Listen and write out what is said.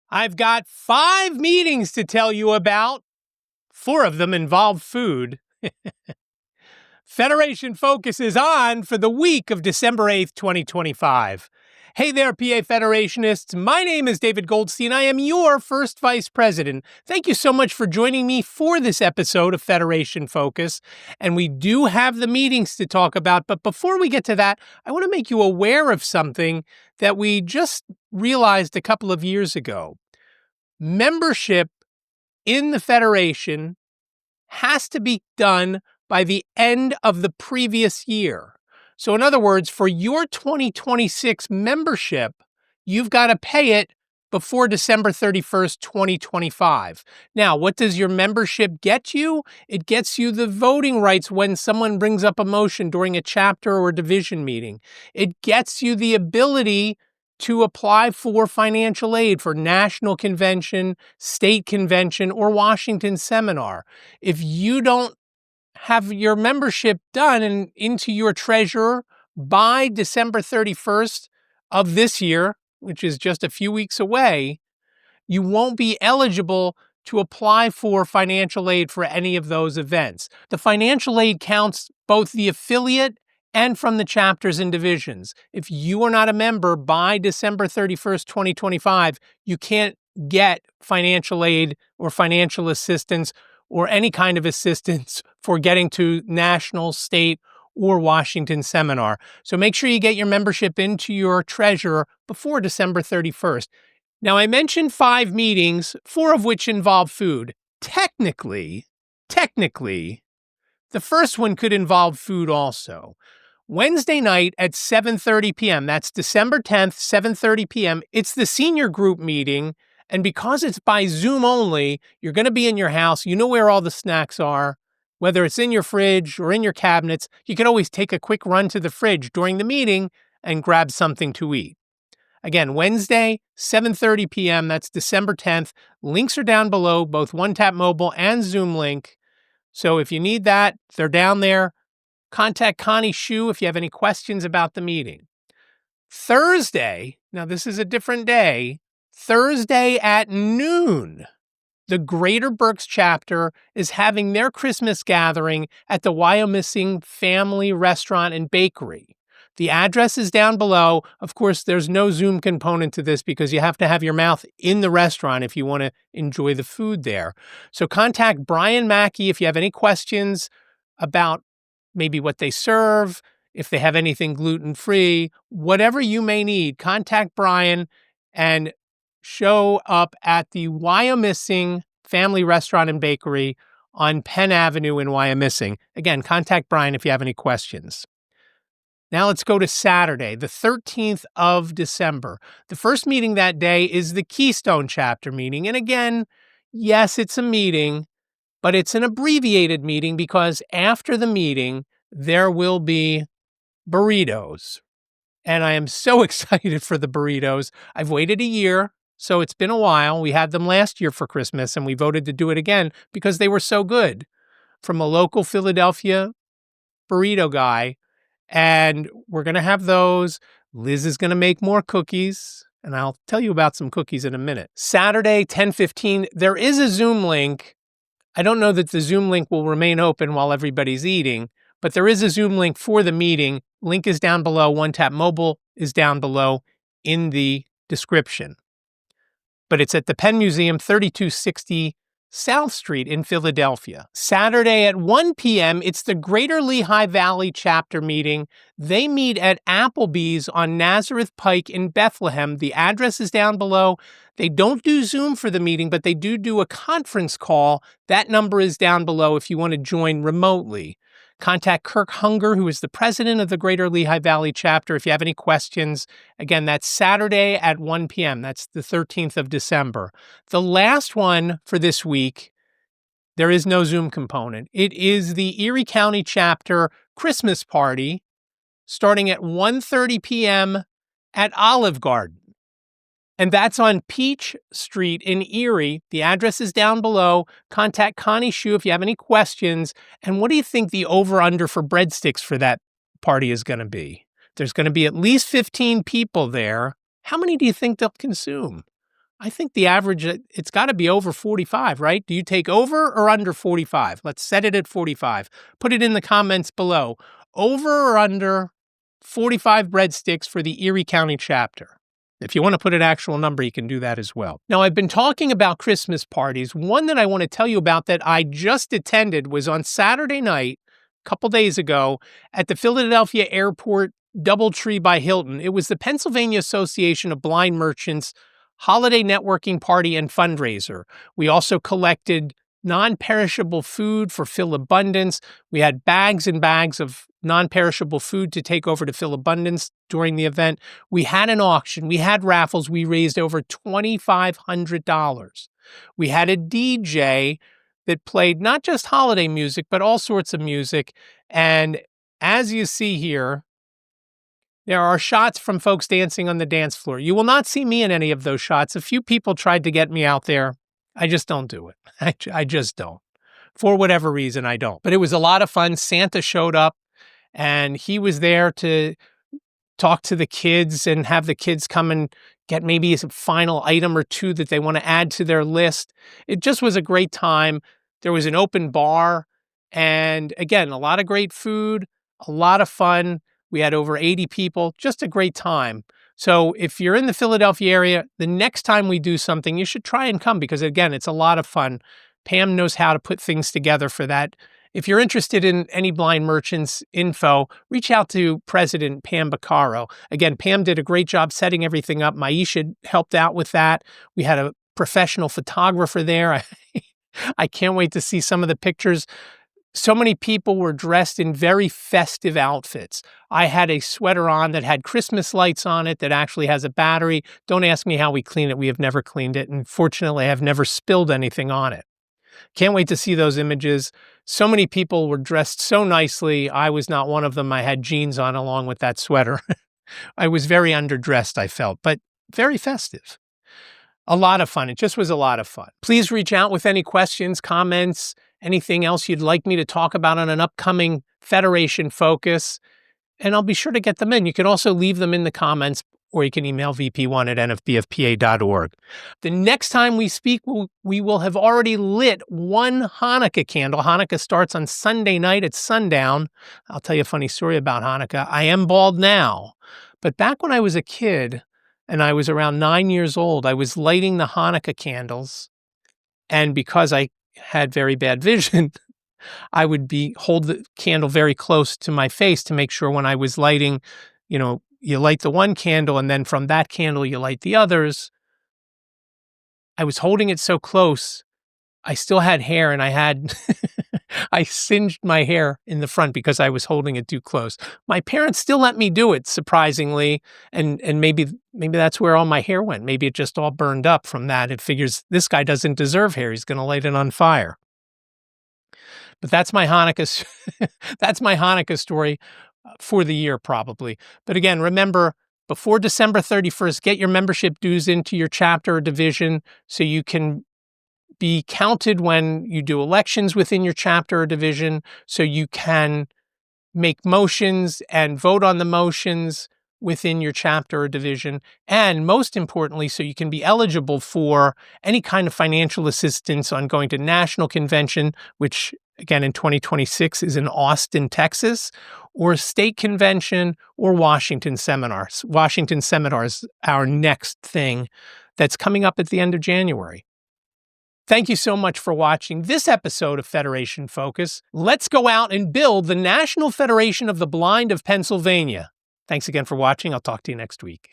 I've got 5 meetings to tell you about. 4 of them involve food. Federation Focus is on for the week of December 8th, 2025. Hey there, PA Federationists. My name is David Goldstein. I am your first Vice President. Thank you so much for joining me for this episode of Federation Focus. And we do have the meetings to talk about. But before we get to that, I want to make you aware of something that we just realized a couple of years ago. Membership in the Federation has to be done by the end of the previous year. So in other words, for your 2026 membership, you've got to pay it before December 31st, 2025. Now, what does your membership get you? It gets you the voting rights when someone brings up a motion during a chapter or division meeting. It gets you the ability to apply for financial aid for national convention, state convention, or Washington seminar. If you don't have your membership done and into your treasurer by December 31st of this year, which is just a few weeks away, you won't be eligible to apply for financial aid for any of those events. The financial aid counts both the affiliate and from the chapters and divisions. If you are not a member by December 31st, 2025, you can't get financial aid or financial assistance or any kind of assistance for getting to national, state, or Washington seminar. So make sure you get your membership into your treasurer before December 31st. Now, I mentioned 5 meetings, 4 of which involve food. Technically, the first one could involve food also. Wednesday night at 7:30 p.m., that's December 10th, 7:30 p.m., it's the senior group meeting. And because it's by Zoom only, you're going to be in your house. You know where all the snacks are, whether it's in your fridge or in your cabinets. You can always take a quick run to the fridge during the meeting and grab something to eat. Again, Wednesday, 7:30 p.m., that's December 10th. Links are down below, both OneTap Mobile and Zoom link. So if you need that, they're down there. Contact Connie Scheu if you have any questions about the meeting. Thursday, now this is a different day, Thursday at noon, the Greater Berks Chapter is having their Christmas gathering at the Wyomissing Family Restaurant and Bakery. The address is down below. Of course, there's no Zoom component to this because you have to have your mouth in the restaurant if you want to enjoy the food there. So contact Brian Mackey if you have any questions about maybe what they serve, if they have anything gluten-free, whatever you may need, contact Brian and show up at the Wyomissing Family Restaurant and Bakery on Penn Avenue in Wyomissing. Again, contact Brian if you have any questions. Now let's go to Saturday, the 13th of December. The first meeting that day is the Keystone Chapter meeting. And again, yes, it's a meeting, but it's an abbreviated meeting because after the meeting, there will be burritos. And I am so excited for the burritos. I've waited a year. So it's been a while. We had them last year for Christmas, and we voted to do it again because they were so good from a local Philadelphia burrito guy. And we're going to have those. Liz is going to make more cookies, and I'll tell you about some cookies in a minute. Saturday, 10:15, there is a Zoom link. I don't know that the Zoom link will remain open while everybody's eating, but there is a Zoom link for the meeting. Link is down below. OneTap Mobile is down below in the description. But it's at the Penn Museum, 3260 South Street in Philadelphia. Saturday at 1 p.m., it's the Greater Lehigh Valley Chapter meeting. They meet at Applebee's on Nazareth Pike in Bethlehem. The address is down below. They don't do Zoom for the meeting, but they do a conference call. That number is down below if you want to join remotely. Contact Kirk Hunger, who is the president of the Greater Lehigh Valley Chapter, if you have any questions. Again, that's Saturday at 1 p.m. That's the 13th of December. The last one for this week, there is no Zoom component. It is the Erie County Chapter Christmas Party, starting at 1:30 p.m. at Olive Garden. And that's on Peach Street in Erie. The address is down below. Contact Connie Scheu if you have any questions. And what do you think the over-under for breadsticks for that party is going to be? There's going to be at least 15 people there. How many do you think they'll consume? I think the average, it's got to be over 45, right? Do you take over or under 45? Let's set it at 45. Put it in the comments below. Over or under 45 breadsticks for the Erie County chapter. If you want to put an actual number, you can do that as well. Now, I've been talking about Christmas parties. One that I want to tell you about that I just attended was on Saturday night, a couple days ago, at the Philadelphia Airport DoubleTree by Hilton. It was the Pennsylvania Association of Blind Merchants holiday networking party and fundraiser. We also collected non-perishable food for Phil Abundance. We had bags and bags of non-perishable food to take over to Phil Abundance during the event. We had an auction. We had raffles. We raised over $2,500. We had a DJ that played not just holiday music, but all sorts of music. And as you see here, there are shots from folks dancing on the dance floor. You will not see me in any of those shots. A few people tried to get me out there. I just don't do it. I just don't. For whatever reason, I don't. But it was a lot of fun. Santa showed up, and he was there to talk to the kids and have the kids come and get maybe a final item or two that they want to add to their list. It just was a great time. There was an open bar, and again, a lot of great food, a lot of fun. We had over 80 people, just a great time. So if you're in the Philadelphia area, the next time we do something, you should try and come because, again, it's a lot of fun. Pam knows how to put things together for that. If you're interested in any blind merchants info, reach out to President Pam Baccaro. Again, Pam did a great job setting everything up. Maisha helped out with that. We had a professional photographer there. I can't wait to see some of the pictures. So many people were dressed in very festive outfits. I had a sweater on that had Christmas lights on it that actually has a battery. Don't ask me how we clean it. We have never cleaned it. And fortunately, I have never spilled anything on it. Can't wait to see those images. So many people were dressed so nicely. I was not one of them. I had jeans on along with that sweater. I was very underdressed, I felt, but very festive. A lot of fun. It just was a lot of fun. Please reach out with any questions, comments, anything else you'd like me to talk about on an upcoming Federation Focus, and I'll be sure to get them in. You can also leave them in the comments, or you can email vp1@nfbfpa.org. The next time we speak, we will have already lit one Hanukkah candle. Hanukkah starts on Sunday night at sundown. I'll tell you a funny story about Hanukkah. I am bald now, but back when I was a kid, and I was around 9 years old, I was lighting the Hanukkah candles, and because I had very bad vision, I would hold the candle very close to my face to make sure when I was lighting, you light the one candle and then from that candle you light the others. I was holding it so close, I still had hair and I singed my hair in the front because I was holding it too close. My parents still let me do it, surprisingly, and maybe that's where all my hair went. Maybe it just all burned up from that. It figures this guy doesn't deserve hair. He's going to light it on fire. But that's my Hanukkah. That's my Hanukkah story for the year, probably. But again, remember, before December 31st, get your membership dues into your chapter or division so you can be counted when you do elections within your chapter or division, so you can make motions and vote on the motions within your chapter or division, and most importantly, so you can be eligible for any kind of financial assistance on going to national convention, which again in 2026 is in Austin, Texas, or state convention or Washington seminars. Washington seminars, our next thing that's coming up at the end of January. Thank you so much for watching this episode of Federation Focus. Let's go out and build the National Federation of the Blind of Pennsylvania. Thanks again for watching. I'll talk to you next week.